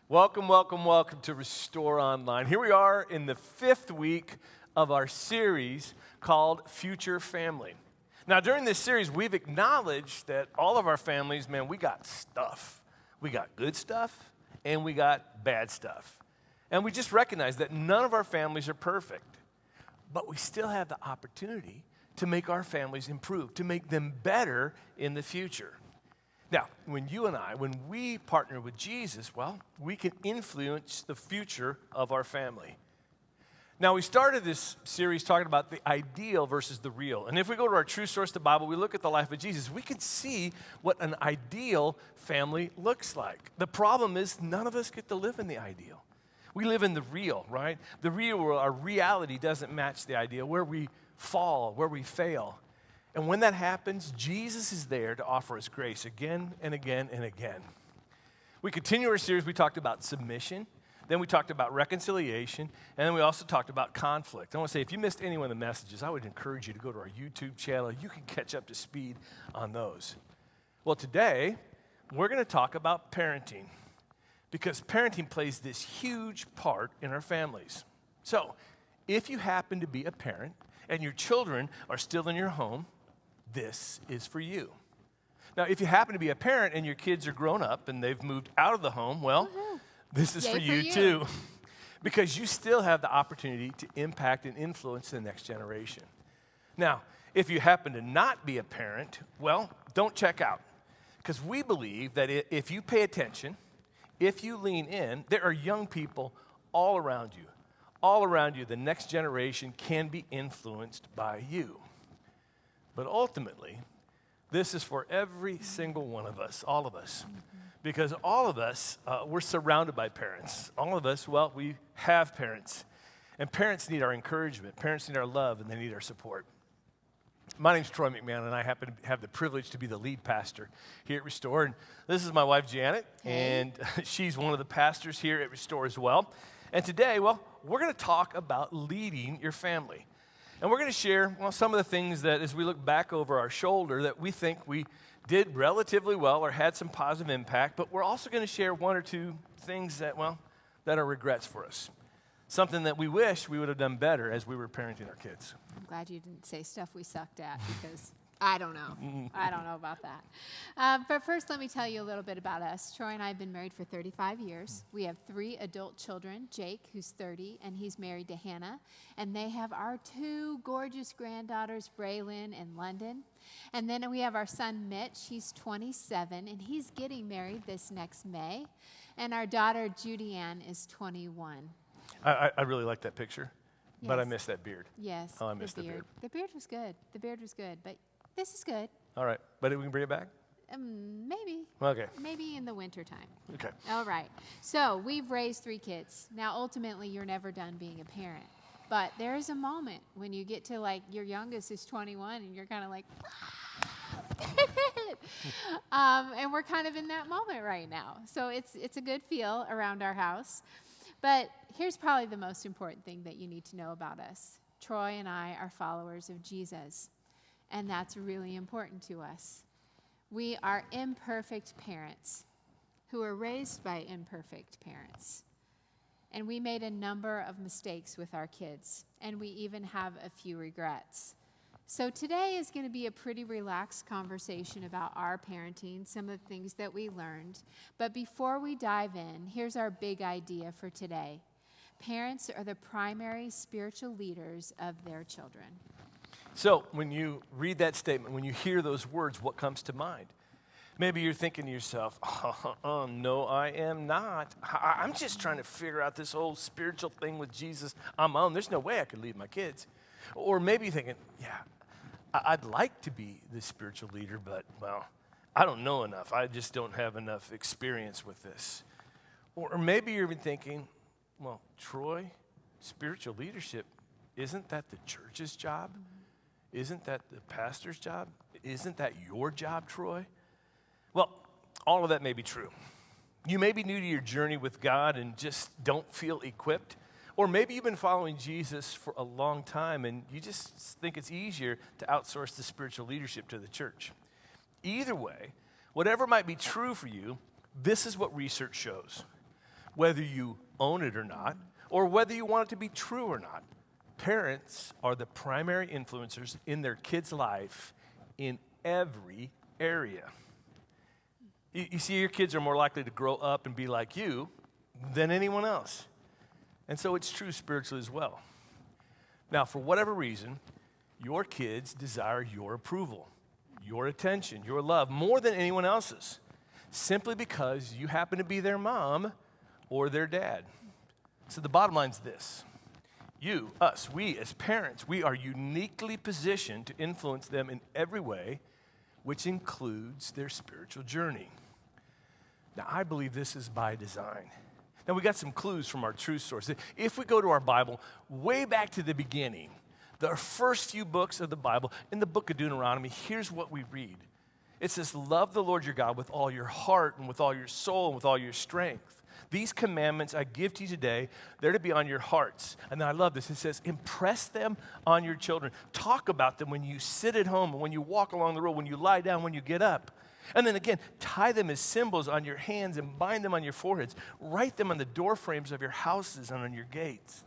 Welcome, welcome, welcome to Restore Online. Here we are in the 5th week of our series called Future Family. Now, during this series, we've acknowledged that all of our families, man, we got stuff. We got good stuff, and we got bad stuff. And we just recognize that none of our families are perfect. But we still have the opportunity to make our families improve, to make them better in the future. Now, when we partner with Jesus, well, we can influence the future of our family. Now, we started this series talking about the ideal versus the real. And if we go to our true source, the Bible, we look at the life of Jesus, we can see what an ideal family looks like. The problem is none of us get to live in the ideal. We live in the real, right? The real world, our reality doesn't match the ideal, where we fall, where we fail. And when that happens, Jesus is there to offer us grace again and again and again. We continue our series. We talked about submission. Then we talked about reconciliation. And then we also talked about conflict. I want to say, if you missed any one of the messages, I would encourage you to go to our YouTube channel. You can catch up to speed on those. Well, today, we're going to talk about parenting, because parenting plays this huge part in our families. So, if you happen to be a parent and your children are still in your home, this is for you. Now, if you happen to be a parent and your kids are grown up and they've moved out of the home, well, this is for you too, because you still have the opportunity to impact and influence the next generation. Now, if you happen to not be a parent, well, don't check out, because we believe that if you pay attention, if you lean in, there are young people all around you. All around you, the next generation can be influenced by you. But ultimately, this is for every single one of us, all of us. Because all of us, we're surrounded by parents. All of us, well, we have parents. And parents need our encouragement. Parents need our love, and they need our support. My name's Troy McMahon, and I happen to have the privilege to be the lead pastor here at Restore. And this is my wife, Janet, and she's one of the pastors here at Restore as well. And today, well, we're going to talk about leading your family. And we're going to share, well, some of the things that, as we look back over our shoulder, that we think we did relatively well or had some positive impact. But we're also going to share one or two things that, well, that are regrets for us. Something that we wish we would have done better as we were parenting our kids. I'm glad you didn't say stuff we sucked at, because I don't know. I don't know about that. But first, let me tell you a little bit about us. Troy and I have been married for 35 years. We have 3 adult children, Jake, who's 30, and he's married to Hannah. And they have our 2 gorgeous granddaughters, Braylon and London. And then we have our son, Mitch. He's 27, and he's getting married this next May. And our daughter, Judy Ann, is 21. I really like that picture, yes. But I missed that beard. Yes, I missed the beard. The beard was good. The beard was good, but this is good. All right, but we can bring it back? Maybe. Okay. Maybe in the wintertime. Okay. All right. So we've raised 3 kids. Now, ultimately, you're never done being a parent. But there is a moment when you get to, like, your youngest is 21, and you're kind of like, and we're kind of in that moment right now. So it's a good feel around our house. But here's probably the most important thing that you need to know about us. Troy and I are followers of Jesus, and that's really important to us. We are imperfect parents who were raised by imperfect parents. And we made a number of mistakes with our kids, and we even have a few regrets. So today is going to be a pretty relaxed conversation about our parenting, some of the things that we learned. But before we dive in, here's our big idea for today. Parents are the primary spiritual leaders of their children. So when you read that statement, when you hear those words, what comes to mind? Maybe you're thinking to yourself, oh, no, I am not. I'm just trying to figure out this whole spiritual thing with Jesus on my own. There's no way I could leave my kids. Or maybe you're thinking, yeah, I'd like to be the spiritual leader, but, well, I don't know enough. I just don't have enough experience with this. Or maybe you're even thinking, well, Troy, spiritual leadership, isn't that the church's job? Isn't that the pastor's job? Isn't that your job, Troy? Well, all of that may be true. You may be new to your journey with God and just don't feel equipped. Or maybe you've been following Jesus for a long time and you just think it's easier to outsource the spiritual leadership to the church. Either way, whatever might be true for you, this is what research shows. Whether you own it or not, or whether you want it to be true or not, parents are the primary influencers in their kids' life in every area. You see, your kids are more likely to grow up and be like you than anyone else. And so it's true spiritually as well. Now, for whatever reason, your kids desire your approval, your attention, your love, more than anyone else's, simply because you happen to be their mom or their dad. So the bottom line is this. You, us, we as parents, we are uniquely positioned to influence them in every way, which includes their spiritual journey. Now, I believe this is by design. Now, we got some clues from our truth source. If we go to our Bible, way back to the beginning, the first few books of the Bible, in the book of Deuteronomy, here's what we read. It says, love the Lord your God with all your heart and with all your soul and with all your strength. These commandments I give to you today, they're to be on your hearts. And then I love this. It says, impress them on your children. Talk about them when you sit at home and when you walk along the road, when you lie down, when you get up. And then again, tie them as symbols on your hands and bind them on your foreheads. Write them on the door frames of your houses and on your gates.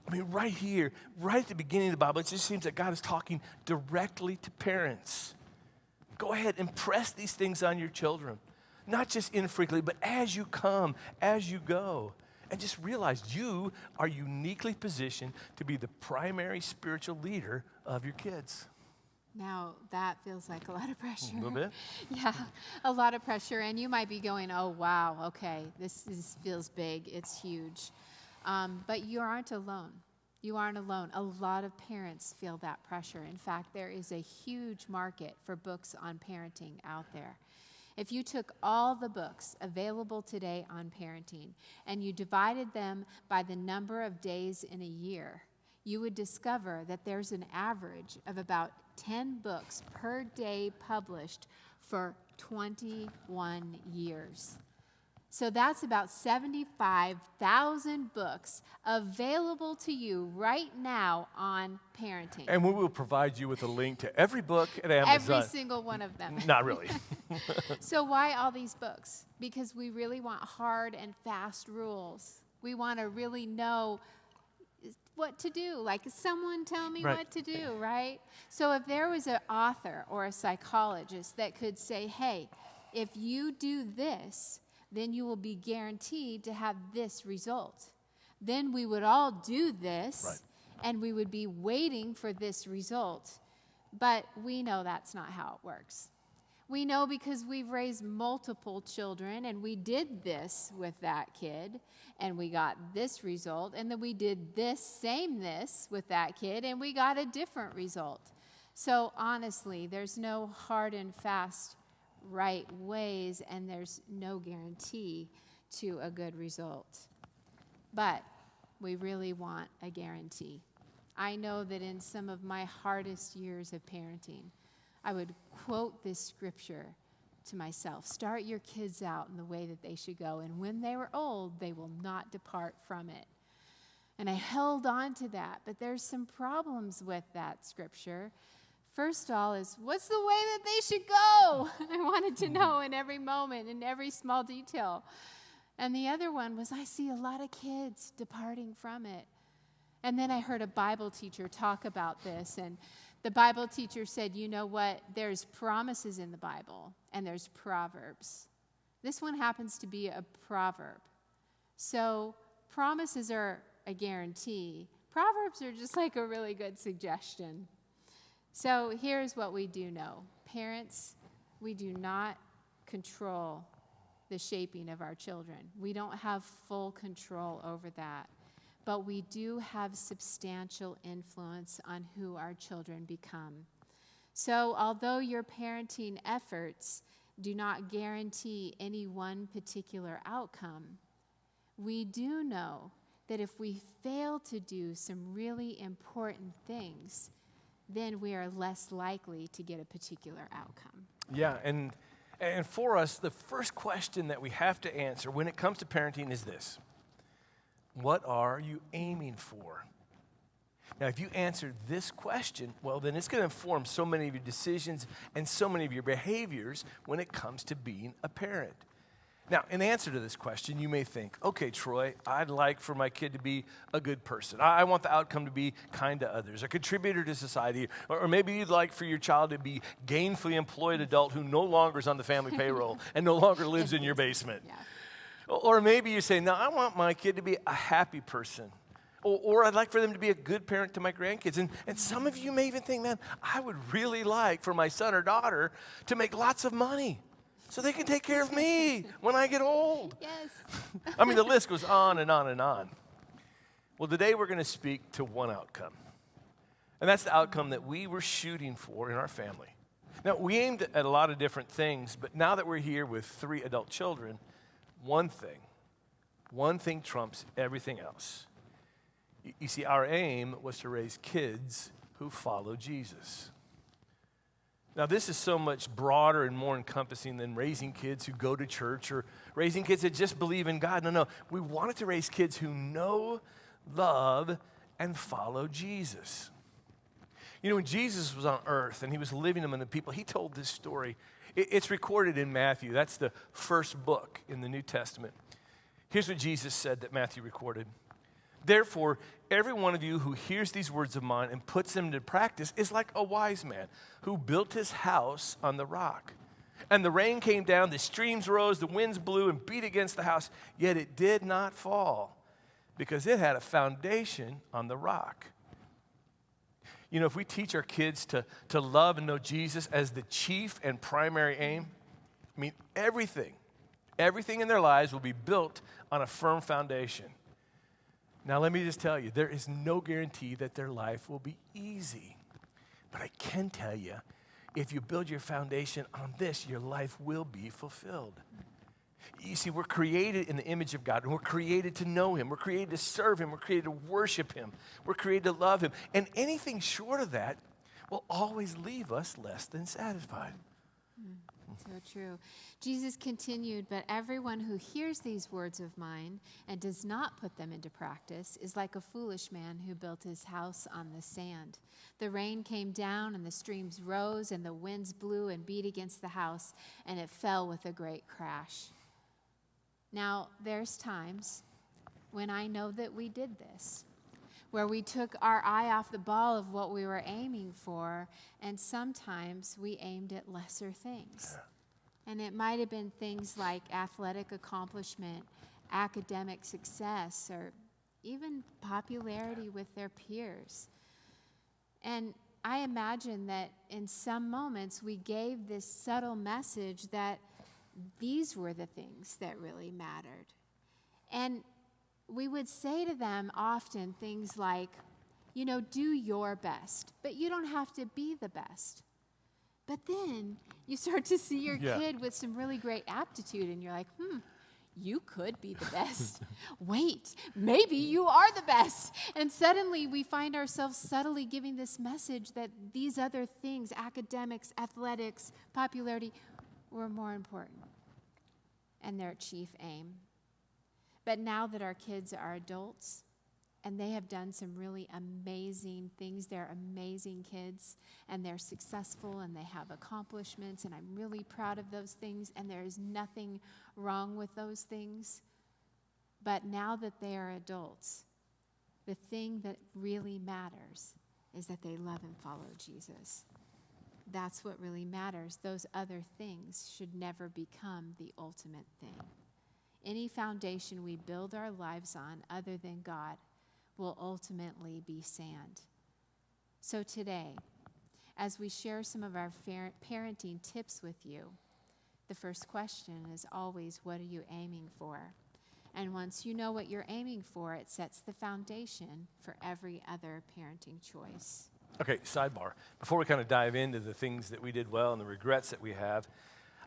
I mean, right here, right at the beginning of the Bible, it just seems that God is talking directly to parents. Go ahead, impress these things on your children. Not just infrequently, but as you come, as you go. And just realize you are uniquely positioned to be the primary spiritual leader of your kids. Now, that feels like a lot of pressure. A little bit? Yeah, a lot of pressure. And you might be going, oh, wow, okay, this feels big. It's huge. But you aren't alone. You aren't alone. A lot of parents feel that pressure. In fact, there is a huge market for books on parenting out there. If you took all the books available today on parenting and you divided them by the number of days in a year, you would discover that there's an average of about 10 books per day published for 21 years. So that's about 75,000 books available to you right now on parenting. And we will provide you with a link to every book at Amazon. Every single one of them. Not really. So why all these books? Because we really want hard and fast rules. We want to really know what to do. Like, someone tell me what to do, right? So if there was an author or a psychologist that could say, hey, if you do this, then you will be guaranteed to have this result. Then we would all do this, and we would be waiting for this result. But we know that's not how it works. We know because we've raised multiple children, and we did this with that kid, and we got this result, and then we did this with that kid, and we got a different result. So honestly, there's no hard and fast right ways, and there's no guarantee to a good result. But we really want a guarantee. I know that in some of my hardest years of parenting, I would quote this scripture to myself. Start your kids out in the way that they should go, and when they were old, they will not depart from it. And I held on to that, but there's some problems with that scripture. First of all is, what's the way that they should go? I wanted to know in every moment, in every small detail. And the other one was, I see a lot of kids departing from it. And then I heard a Bible teacher talk about this, and the Bible teacher said, you know what? There's promises in the Bible, and there's proverbs. This one happens to be a proverb. So promises are a guarantee. Proverbs are just like a really good suggestion. So here's what we do know. Parents, we do not control the shaping of our children. We don't have full control over that. But we do have substantial influence on who our children become. So although your parenting efforts do not guarantee any one particular outcome, we do know that if we fail to do some really important things, then we are less likely to get a particular outcome. Yeah, and for us, the first question that we have to answer when it comes to parenting is this: what are you aiming for? Now, if you answer this question, well, then it's going to inform so many of your decisions and so many of your behaviors when it comes to being a parent. Now, in answer to this question, you may think, okay, Troy, I'd like for my kid to be a good person. I want the outcome to be kind to others, a contributor to society, or maybe you'd like for your child to be gainfully employed adult who no longer is on the family payroll and no longer lives in your basement. Yeah. Or maybe you say, no, I want my kid to be a happy person. Or I'd like for them to be a good parent to my grandkids. And some of you may even think, man, I would really like for my son or daughter to make lots of money so they can take care of me when I get old. Yes. I mean, the list goes on and on and on. Well, today we're going to speak to one outcome. And that's the outcome that we were shooting for in our family. Now, we aimed at a lot of different things, but now that we're here with 3 adult children, one thing trumps everything else. You see, our aim was to raise kids who follow Jesus. Now, this is so much broader and more encompassing than raising kids who go to church or raising kids that just believe in God. No. We wanted to raise kids who know, love, and follow Jesus. You know, when Jesus was on earth and he was living among the people, he told this story. It's recorded in Matthew. That's the first book in the New Testament. Here's what Jesus said that Matthew recorded. Therefore, every one of you who hears these words of mine and puts them into practice is like a wise man who built his house on the rock. And the rain came down, the streams rose, the winds blew and beat against the house, yet it did not fall because it had a foundation on the rock. You know, if we teach our kids to love and know Jesus as the chief and primary aim, I mean, everything in their lives will be built on a firm foundation. Now, let me just tell you, there is no guarantee that their life will be easy. But I can tell you, if you build your foundation on this, your life will be fulfilled. You see, we're created in the image of God, and we're created to know Him. We're created to serve Him. We're created to worship Him. We're created to love Him. And anything short of that will always leave us less than satisfied. So true. Jesus continued, but everyone who hears these words of mine and does not put them into practice is like a foolish man who built his house on the sand. The rain came down and the streams rose and the winds blew and beat against the house and it fell with a great crash. Now, there's times when I know that we did this, where we took our eye off the ball of what we were aiming for, and sometimes we aimed at lesser things. And it might have been things like athletic accomplishment, academic success, or even popularity with their peers. And I imagine that in some moments we gave this subtle message that these were the things that really mattered. And we would say to them often things like, you know, do your best, but you don't have to be the best. But then you start to see your kid with some really great aptitude, and you're like, you could be the best. Wait, maybe you are the best. And suddenly we find ourselves subtly giving this message that these other things, academics, athletics, popularity, were more important and their chief aim. But now that our kids are adults and they have done some really amazing things, they're amazing kids and they're successful and they have accomplishments, and I'm really proud of those things, and there is nothing wrong with those things. But now that they are adults, the thing that really matters is that they love and follow Jesus. That's what really matters. Those other things should never become the ultimate thing. Any foundation we build our lives on other than God will ultimately be sand. So today, as we share some of our parenting tips with you, the first question is always, what are you aiming for? And once you know what you're aiming for, it sets the foundation for every other parenting choice. Okay, sidebar. Before we kind of dive into the things that we did well and the regrets that we have,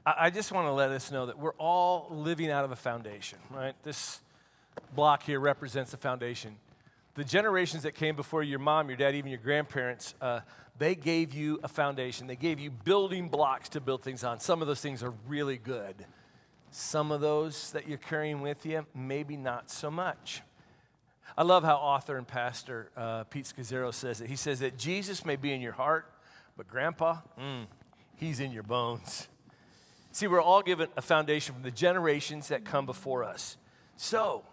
I just want to let us know that we're all living out of a foundation, right? This block here represents the foundation. The generations that came before your mom, your dad, even your grandparents, they gave you a foundation. They gave you building blocks to build things on. Some of those things are really good. Some of those that you're carrying with you, maybe not so much. I love how author and pastor Pete Scazzero says it. He says that Jesus may be in your heart, but Grandpa, he's in your bones. See, we're all given a foundation from the generations that come before us. So,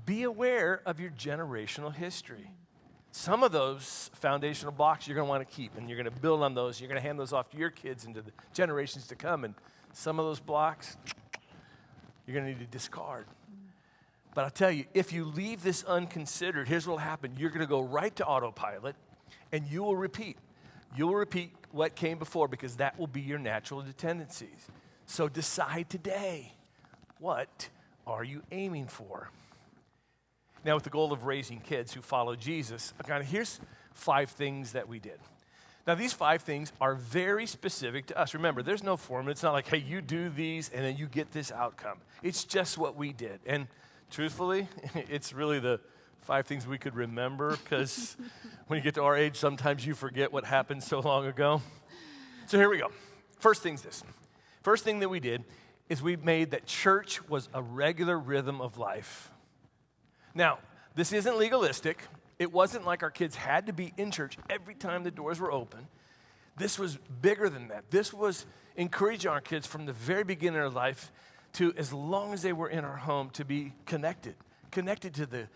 be aware of your generational history. Some of those foundational blocks you're going to want to keep, and you're going to build on those. You're going to hand those off to your kids and to the generations to come. And some of those blocks, you're going to need to discard. But I'll tell you, if you leave this unconsidered, here's what will happen. You're going to go right to autopilot, and you will repeat. You'll repeat what came before because that will be your natural tendencies. So decide today, what are you aiming for? Now, with the goal of raising kids who follow Jesus, here's 5 things that we did. Now, these 5 things are very specific to us. Remember, there's no formula. It's not like, hey, you do these, and then you get this outcome. It's just what we did. And truthfully, it's really the 5 things we could remember, because when you get to our age, sometimes you forget what happened so long ago. So here we go. First thing's this. First thing that we did is we made that church was a regular rhythm of life. Now, this isn't legalistic. It wasn't like our kids had to be in church every time the doors were open. This was bigger than that. This was encouraging our kids from the very beginning of their life to, as long as they were in our home, to be connected to the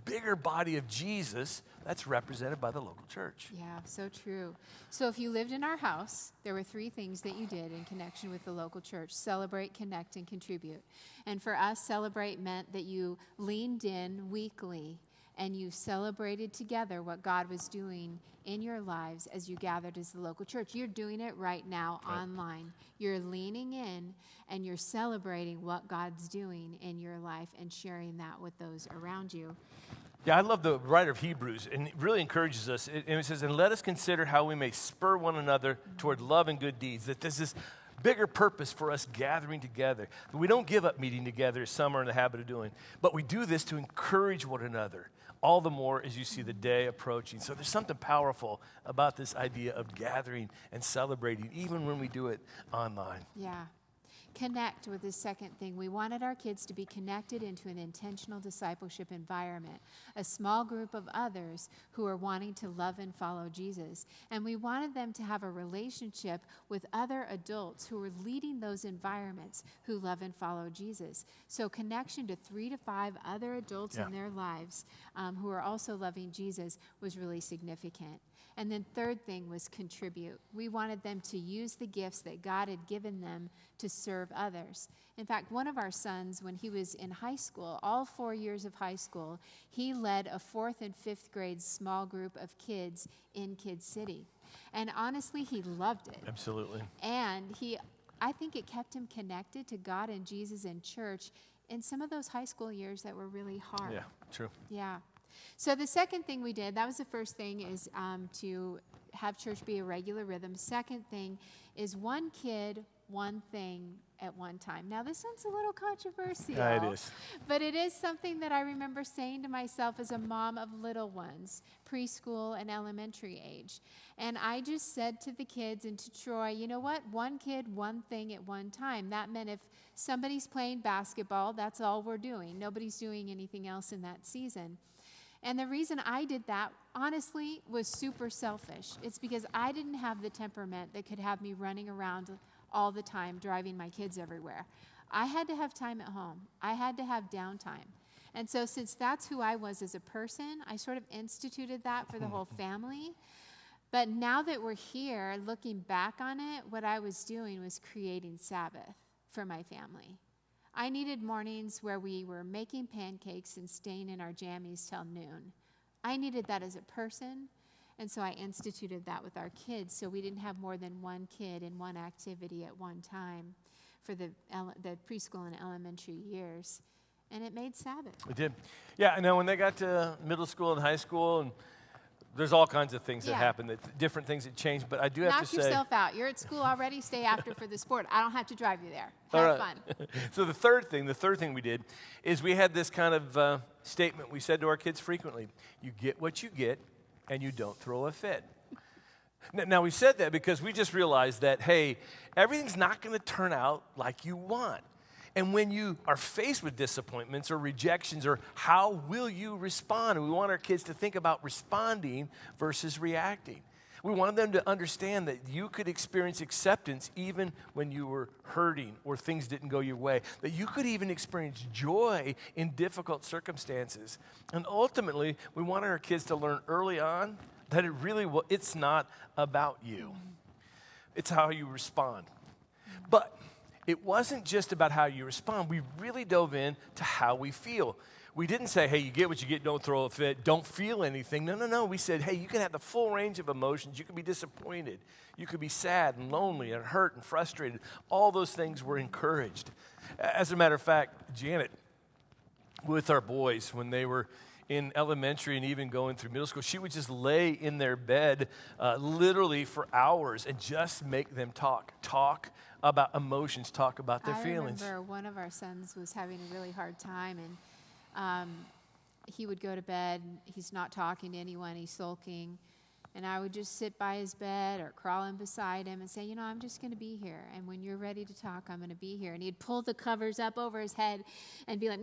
bigger body of Jesus that's represented by the local church. Yeah, so true. So if you lived in our house, there were 3 things that you did in connection with the local church: celebrate, connect, and contribute. And for us, celebrate meant that you leaned in weekly and you celebrated together what God was doing in your lives as you gathered as the local church. You're doing it right now online. You're leaning in and you're celebrating what God's doing in your life and sharing that with those around you. Yeah, I love the writer of Hebrews, and it really encourages us. And it says, and let us consider how we may spur one another toward love and good deeds. That there's this bigger purpose for us gathering together. We don't give up meeting together, as some are in the habit of doing, but we do this to encourage one another, all the more as you see the day approaching. So there's something powerful about this idea of gathering and celebrating, even when we do it online. Yeah. Connect with the second thing. We wanted our kids to be connected into an intentional discipleship environment, a small group of others who are wanting to love and follow Jesus. And we wanted them to have a relationship with other adults who are leading those environments who love and follow Jesus. So connection to 3 to 5 other adults in their lives who are also loving Jesus was really significant. And then third thing was contribute. We wanted them to use the gifts that God had given them to serve others. In fact, one of our sons, when he was in high school, all 4 years of high school, he led a 4th and 5th grade small group of kids in Kid City. And honestly, he loved it. Absolutely. And I think it kept him connected to God and Jesus and church in some of those high school years that were really hard. Yeah, true. Yeah. So the second thing we did, that was the first thing, is to have church be a regular rhythm. Second thing is one kid, one thing at one time. Now, this one's a little controversial. Yeah, it is. But it is something that I remember saying to myself as a mom of little ones, preschool and elementary age. And I just said to the kids and to Troy, you know what? One kid, one thing at one time. That meant if somebody's playing basketball, that's all we're doing. Nobody's doing anything else in that season. And the reason I did that, honestly, was super selfish. It's because I didn't have the temperament that could have me running around all the time, driving my kids everywhere. I had to have time at home. I had to have downtime. And so since that's who I was as a person, I sort of instituted that for the whole family. But now that we're here, looking back on it, what I was doing was creating Sabbath for my family. I needed mornings where we were making pancakes and staying in our jammies till noon. I needed that as a person, And so I instituted that with our kids, so we didn't have more than one kid in one activity at one time for the preschool and elementary years. And it made Sabbath. It did. Yeah, I know when they got to middle school and high school, and there's all kinds of things that happen, different things that change, but I do have to say... Knock yourself out. You're at school already. Stay after for the sport. I don't have to drive you there. Have fun. So the third thing we did is we had this kind of statement we said to our kids frequently. You get what you get, and you don't throw a fit. Now, we said that because we just realized that, hey, everything's not going to turn out like you want. And when you are faced with disappointments or rejections, or how will you respond? And we want our kids to think about responding versus reacting. We wanted them to understand that you could experience acceptance even when you were hurting or things didn't go your way, that you could even experience joy in difficult circumstances. And ultimately, we wanted our kids to learn early on that it's not about you. It's how you respond. But it wasn't just about how you respond. We really dove into how we feel. We didn't say, hey, you get what you get, don't throw a fit, don't feel anything. No. We said, hey, you can have the full range of emotions. You can be disappointed. You could be sad and lonely and hurt and frustrated. All those things were encouraged. As a matter of fact, Janet, with our boys, when they were in elementary and even going through middle school, she would just lay in their bed literally for hours and just make them talk about emotions, talk about their feelings. I remember one of our sons was having a really hard time, and he would go to bed, he's not talking to anyone, he's sulking, and I would just sit by his bed or crawl in beside him and say, I'm just going to be here, and when you're ready to talk, I'm going to be here. And he'd pull the covers up over his head and be like,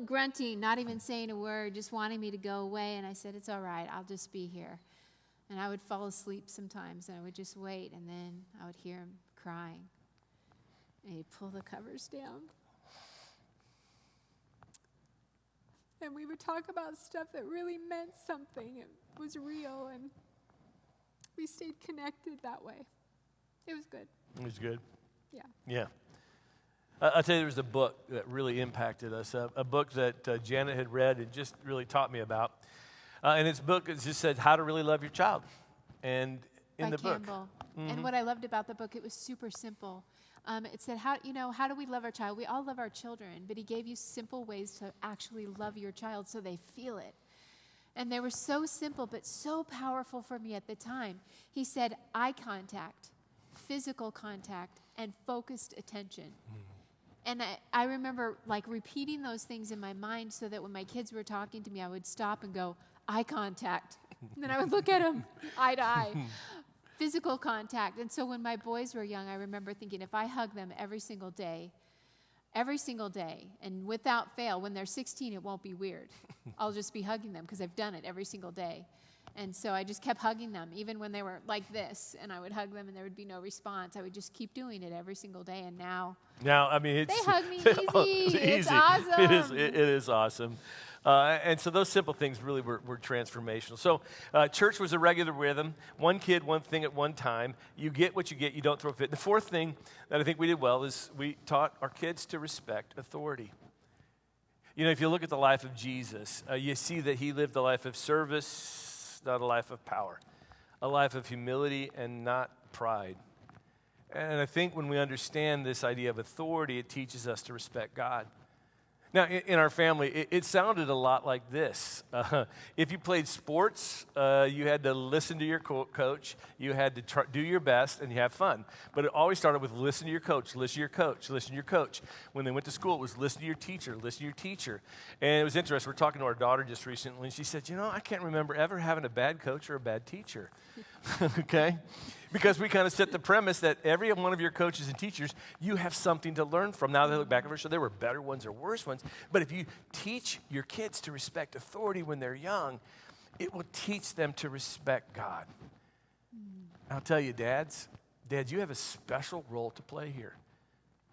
grunting, not even saying a word, just wanting me to go away. And I said, it's all right, I'll just be here. And I would fall asleep sometimes, and I would just wait, and then I would hear him crying, and he'd pull the covers down. And we would talk about stuff that really meant something. It was real, and we stayed connected that way. It was good. It was good? Yeah. Yeah. I'll tell you, there was a book that really impacted us, a book that Janet had read and just really taught me about. And it's a book that just said how to really love your child. And in By the book. Campbell. And what I loved about the book, it was super simple. It said, how do we love our child? We all love our children, but he gave you simple ways to actually love your child so they feel it. And they were so simple, but so powerful for me at the time. He said, eye contact, physical contact, and focused attention. And I remember repeating those things in my mind so that when my kids were talking to me, I would stop and go, eye contact. And then I would look at them eye to eye. Physical contact. And so when my boys were young, I remember thinking, if I hug them every single day, and without fail, when they're 16, it won't be weird. I'll just be hugging them because I've done it every single day. And so I just kept hugging them, even when they were like this, and I would hug them and there would be no response. I would just keep doing it every single day, and now I mean, they hug me easy. It's awesome. It is awesome. And so those simple things really were transformational. So church was a regular rhythm. One kid, one thing at one time. You get what you get. You don't throw a fit. The fourth thing that I think we did well is we taught our kids to respect authority. If you look at the life of Jesus, you see that he lived a life of service, not a life of power. A life of humility and not pride. And I think when we understand this idea of authority, it teaches us to respect God. Now, in our family, it sounded a lot like this. If you played sports, you had to listen to your coach, you had to do your best, and you have fun. But it always started with listen to your coach, listen to your coach, listen to your coach. When they went to school, it was listen to your teacher, listen to your teacher. And it was interesting. We were talking to our daughter just recently, and she said, I can't remember ever having a bad coach or a bad teacher. Okay? Because we kind of set the premise that every one of your coaches and teachers, you have something to learn from. Now they look back over, so there were better ones or worse ones. But if you teach your kids to respect authority when they're young, it will teach them to respect God. I'll tell you, dads, you have a special role to play here.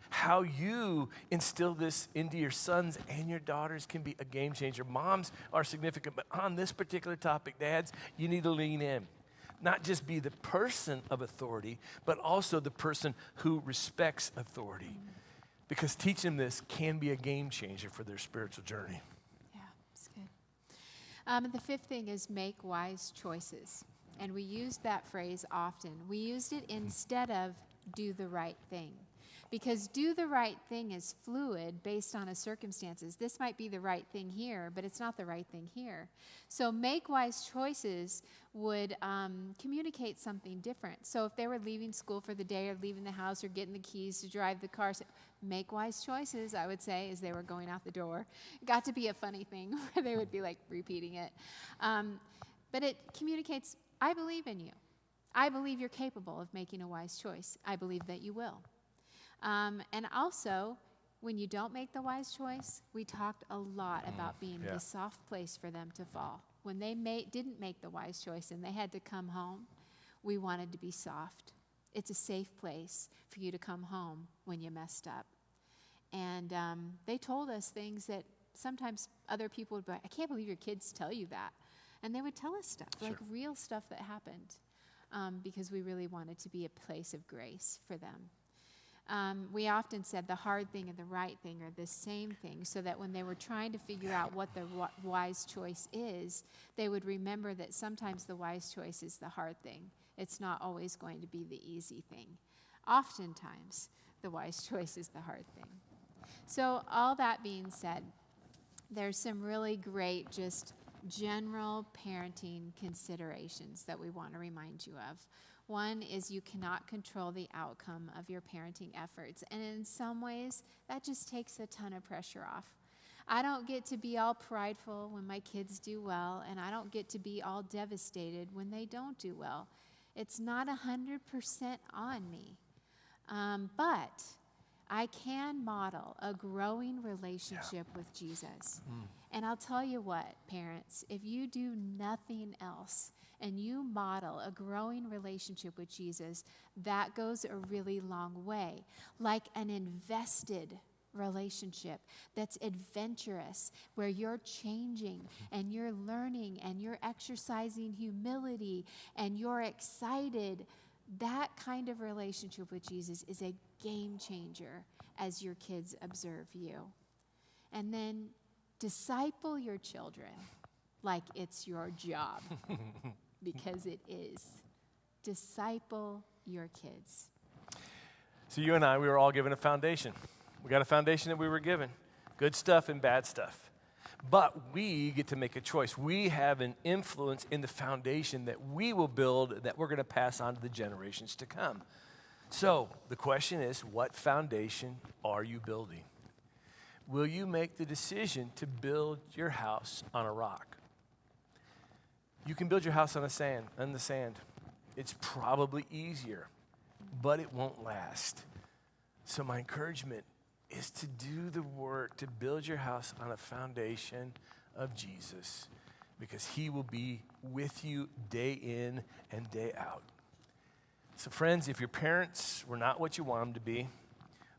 How you instill this into your sons and your daughters can be a game changer. Moms are significant, but on this particular topic, dads, you need to lean in. Not just be the person of authority, but also the person who respects authority. Because teaching them this can be a game changer for their spiritual journey. Yeah, it's good. The fifth thing is make wise choices. And we used that phrase often. We used it instead of do the right thing. Because do the right thing is fluid based on a circumstances. This might be the right thing here, but it's not the right thing here. So make wise choices would communicate something different. So if they were leaving school for the day or leaving the house or getting the keys to drive the car, make wise choices, I would say, as they were going out the door. It got to be a funny thing where they would be like repeating it. But it communicates, I believe in you. I believe you're capable of making a wise choice. I believe that you will. And also, when you don't make the wise choice, we talked a lot about being the soft place for them to fall. When they didn't make the wise choice and they had to come home, we wanted to be soft. It's a safe place for you to come home when you messed up. And they told us things that sometimes other people would be like, I can't believe your kids tell you that. And they would tell us stuff, like real stuff that happened, because we really wanted to be a place of grace for them. We often said the hard thing and the right thing are the same thing, so that when they were trying to figure out what the wise choice is, they would remember that sometimes the wise choice is the hard thing. It's not always going to be the easy thing. Oftentimes, the wise choice is the hard thing. So all that being said, there's some really great just general parenting considerations that we want to remind you of. One is you cannot control the outcome of your parenting efforts. And in some ways, that just takes a ton of pressure off. I don't get to be all prideful when my kids do well, and I don't get to be all devastated when they don't do well. It's not 100% on me. But I can model a growing relationship with Jesus. And I'll tell you what, parents, if you do nothing else and you model a growing relationship with Jesus, that goes a really long way. Like an invested relationship that's adventurous, where you're changing and you're learning and you're exercising humility and you're excited. That kind of relationship with Jesus is a game changer as your kids observe you. And then disciple your children like it's your job, because it is. Disciple your kids. So you and I, we were all given a foundation. We got a foundation that we were given. Good stuff and bad stuff. But we get to make a choice. We have an influence in the foundation that we will build, that we're going to pass on to the generations to come. So the question is, what foundation are you building? Will you make the decision to build your house on a rock? You can build your house on the sand. It's probably easier, but it won't last. So my encouragement is to do the work to build your house on a foundation of Jesus, because he will be with you day in and day out. So friends, if your parents were not what you want them to be,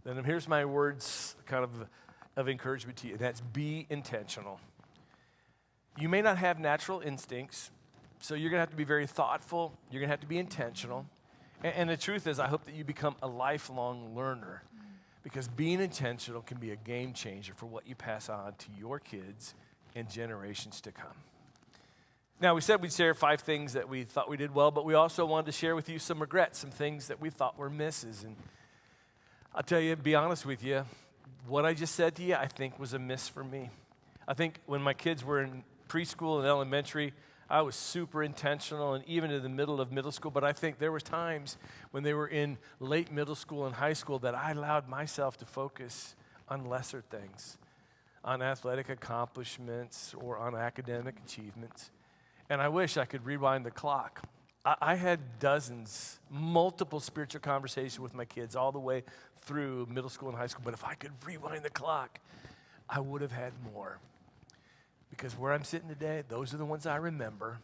then here's my words kind of encouragement to you. That's be intentional. You may not have natural instincts, so you're going to have to be very thoughtful. You're going to have to be intentional. And the truth is, I hope that you become a lifelong learner, because being intentional can be a game changer for what you pass on to your kids and generations to come. Now, we said we'd share 5 things that we thought we did well, but we also wanted to share with you some regrets, some things that we thought were misses. And I'll tell you, be honest with you, what I just said to you, I think was a miss for me. I think when my kids were in preschool and elementary, I was super intentional, and even in the middle of middle school, but I think there were times when they were in late middle school and high school that I allowed myself to focus on lesser things, on athletic accomplishments or on academic achievements. And I wish I could rewind the clock. I had dozens, multiple spiritual conversations with my kids all the way through middle school and high school, but if I could rewind the clock, I would have had more. Because where I'm sitting today, those are the ones I remember,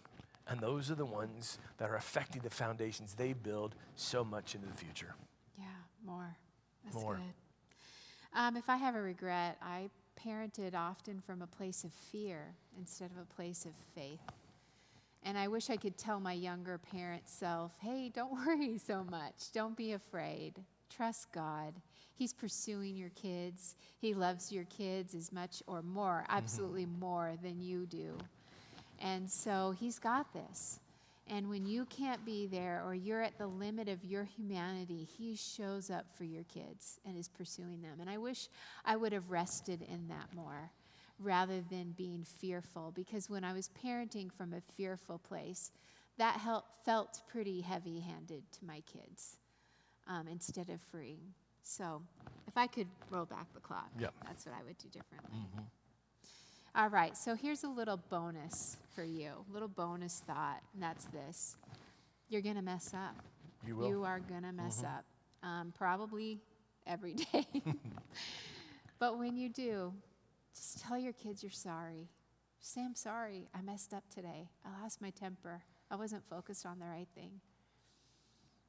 and those are the ones that are affecting the foundations they build so much into the future. Yeah, more. That's more. Good. If I have a regret, I parented often from a place of fear instead of a place of faith. And I wish I could tell my younger parent self, hey, don't worry so much. Don't be afraid. Trust God. He's pursuing your kids. He loves your kids as much or more, absolutely more than you do. And so he's got this. And when you can't be there or you're at the limit of your humanity, he shows up for your kids and is pursuing them. And I wish I would have rested in that more rather than being fearful, because when I was parenting from a fearful place, that felt pretty heavy-handed to my kids instead of freeing. So if I could roll back the clock, that's what I would do differently. All right, so here's a little bonus for you, a little bonus thought, and that's this. You're going to mess up. You will. You are going to mess up, probably every day. But when you do, just tell your kids you're sorry. Say, I'm sorry, I messed up today. I lost my temper. I wasn't focused on the right thing.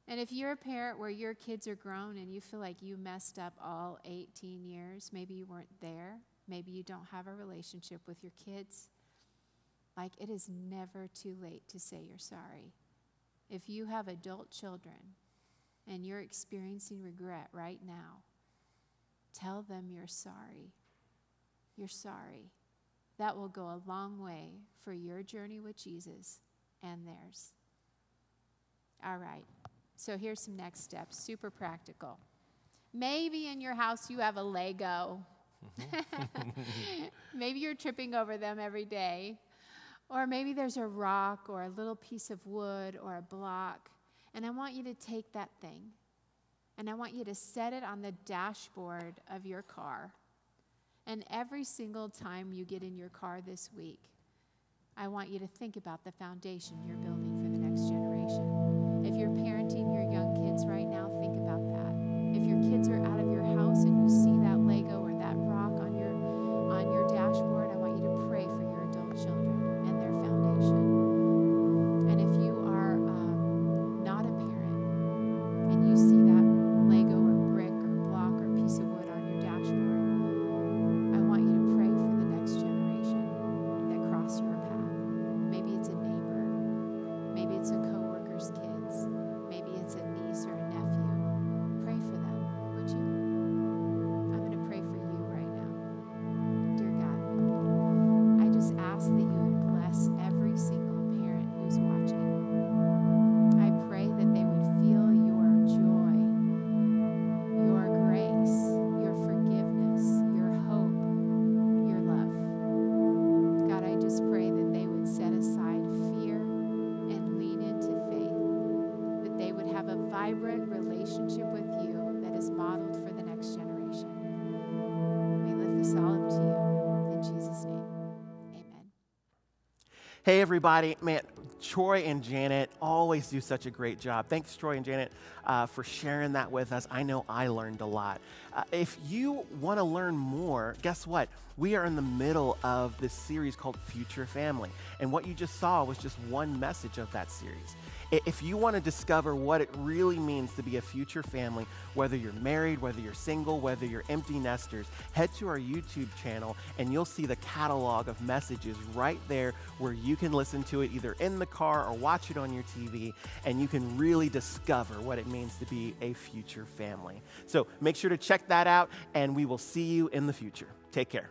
And if you're a parent where your kids are grown and you feel like you messed up all 18 years, maybe you weren't there, maybe you don't have a relationship with your kids, like, it is never too late to say you're sorry. If you have adult children and you're experiencing regret right now, tell them you're sorry. You're sorry. That will go a long way for your journey with Jesus and theirs. All right. So here's some next steps, super practical. Maybe in your house you have a Lego. Maybe you're tripping over them every day. Or maybe there's a rock or a little piece of wood or a block. And I want you to take that thing and I want you to set it on the dashboard of your car. And every single time you get in your car this week, I want you to think about the foundation you're building for the next generation. If you're parenting your young kids right now, think about that. If your kids are out of your house and you see that Lego or that rock on your dashboard, I want you to pray for your adult children and their foundation. And if you are not a parent and you see that Lego or brick or block or piece of wood on your dashboard, I want you to pray for the next generation that cross your path. Maybe it's a neighbor. Maybe it's a coworker's kids. Maybe it's a niece or a nephew. Pray for them, would you? I'm going to pray for you right now. Dear God, I just ask that you would bless every single parent who's watching. I pray that they would feel your joy, your grace, your forgiveness, your hope, your love. God, I just pray that they would set aside fear and lean into faith, that they would have a vibrant relationship with you that is modeled for the next generation. We lift this all up to you. In Jesus' name, amen. Hey, everybody. Man, Troy and Janet always do such a great job. Thanks, Troy and Janet, for sharing that with us. I know I learned a lot. If you want to learn more, guess what? We are in the middle of this series called Future Family. And what you just saw was just one message of that series. If you want to discover what it really means to be a future family, whether you're married, whether you're single, whether you're empty nesters, head to our YouTube channel and you'll see the catalog of messages right there where you can listen to it either in the car or watch it on your TV, and you can really discover what it means to be a future family. So make sure to check that out, and we will see you in the future. Take care.